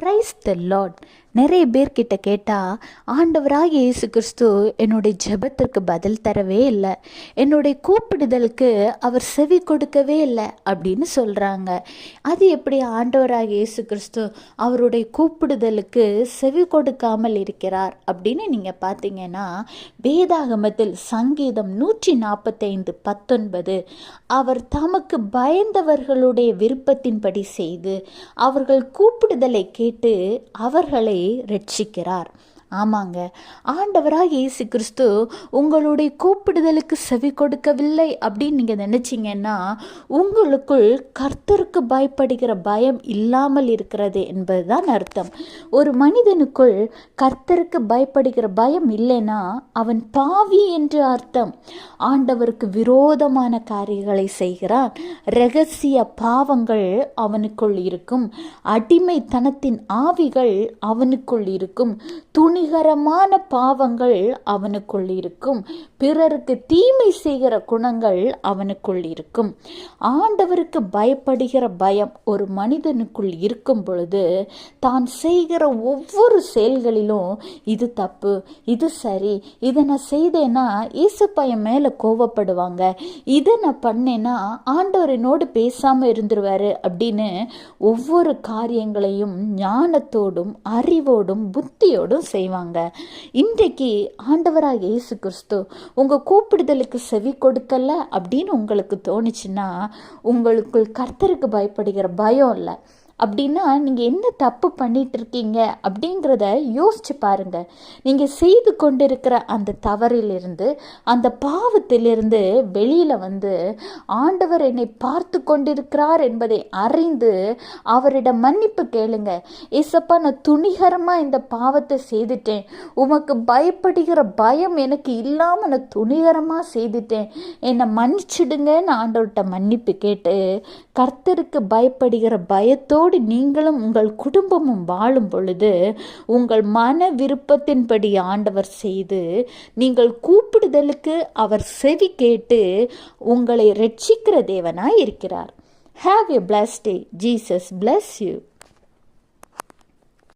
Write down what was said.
Praise the Lord. நிறைய பேர்கிட்ட கேட்டால், ஆண்டவராகிய இயேசு கிறிஸ்து என்னுடைய ஜெபத்திற்கு பதில் தரவே இல்லை, என்னுடைய கூப்பிடுதலுக்கு அவர் செவி கொடுக்கவே இல்லை அப்படின்னு சொல்கிறாங்க. அது எப்படி ஆண்டவராகிய இயேசு கிறிஸ்து அவருடைய கூப்பிடுதலுக்கு செவி கொடுக்காமல் இருக்கிறார் அப்படின்னு நீங்கள் பார்த்தீங்கன்னா, வேதாகமத்தில் சங்கீதம் 145:19 அவர் தமக்கு பயந்தவர்களுடைய விருப்பத்தின்படி செய்து அவர்கள் கூப்பிடுதலை கேட்டு அவர்களை ரட்சிக்கிறார். ஆமாங்க, ஆண்டவராகிய இயேசு கிறிஸ்து உங்களுடைய கூப்பிடுதலுக்கு செவி கொடுக்கவில்லை அப்படின்னு நீங்கள் நினச்சிங்கன்னா, உங்களுக்குள் கர்த்தருக்கு பயப்படுகிற பயம் இல்லாமல் இருக்கிறது என்பதுதான் அர்த்தம். ஒரு மனிதனுக்குள் கர்த்தருக்கு பயப்படுகிற பயம் இல்லைன்னா அவன் பாவி என்று அர்த்தம். ஆண்டவருக்கு விரோதமான காரியங்களை செய்கிறான். இரகசிய பாவங்கள் அவனுக்குள் இருக்கும். அடிமைத்தனத்தின் ஆவிகள் அவனுக்குள் இருக்கும். துணிகரமான பாவங்கள் அவனுக்குள் இருக்கும். பிறருக்கு தீமை செய்கிற குணங்கள் அவனுக்குள் இருக்கும். ஆண்டவருக்கு பயப்படுகிற பயம் ஒரு மனிதனுக்குள் இருக்கும் பொழுது தான் செய்கிற ஒவ்வொரு செயல்களிலும் இது தப்பு, இது சரி, இதை நான் செய்தேன்னா இயேசுப்பா என் மேலே கோவப்படுவாங்க, இதை நான் பண்ணேன்னா ஆண்டவர் என்னோடு பேசாமல் இருந்துருவாரு அப்படின்னு ஒவ்வொரு காரியங்களையும் ஞானத்தோடும் அறிவோடும் புத்தியோடும் செய்வாங்க. இன்றைக்கு ஆண்டவராகிய இயேசு கிறிஸ்து உங்க கூப்பிடுதலுக்கு செவி கொடுக்கல அப்படின்னு உங்களுக்கு தோணுச்சுன்னா, உங்களுக்குள் கர்த்தருக்கு பயப்படுகிற பயம் இல்லை. அப்படின்னா நீங்கள் என்ன தப்பு பண்ணிட்டு இருக்கீங்க அப்படிங்கிறத யோசிச்சு பாருங்க. நீங்கள் செய்து கொண்டிருக்கிற அந்த தவறிலிருந்து, அந்த பாவத்திலிருந்து வெளியில் வந்து ஆண்டவர் என்னை பார்த்து கொண்டிருக்கிறார் என்பதை அறிந்து அவரிடம் மன்னிப்பு கேளுங்க. ஏசப்பா, நான் துணிகரமாக இந்த பாவத்தை செய்துட்டேன், உமக்கு பயப்படுகிற பயம் எனக்கு இல்லாமல் நான் துணிகரமாக செய்துட்டேன், என்னை மன்னிச்சிடுங்கன்னு ஆண்டவர்கிட்ட மன்னிப்பு கேட்டு கர்த்தருக்கு பயப்படுகிற பயத்தோடு நீங்களும் உங்கள் குடும்பமும் வாழும் பொழுது உங்கள் மன விருப்பத்தின்படி ஆண்டவர் செய்து நீங்கள் கூப்பிடுதலுக்கு அவர் செவி கேட்டு உங்களை ரட்சிக்கிற தேவனாய் இருக்கிறார். Have a blessed day. Jesus bless you.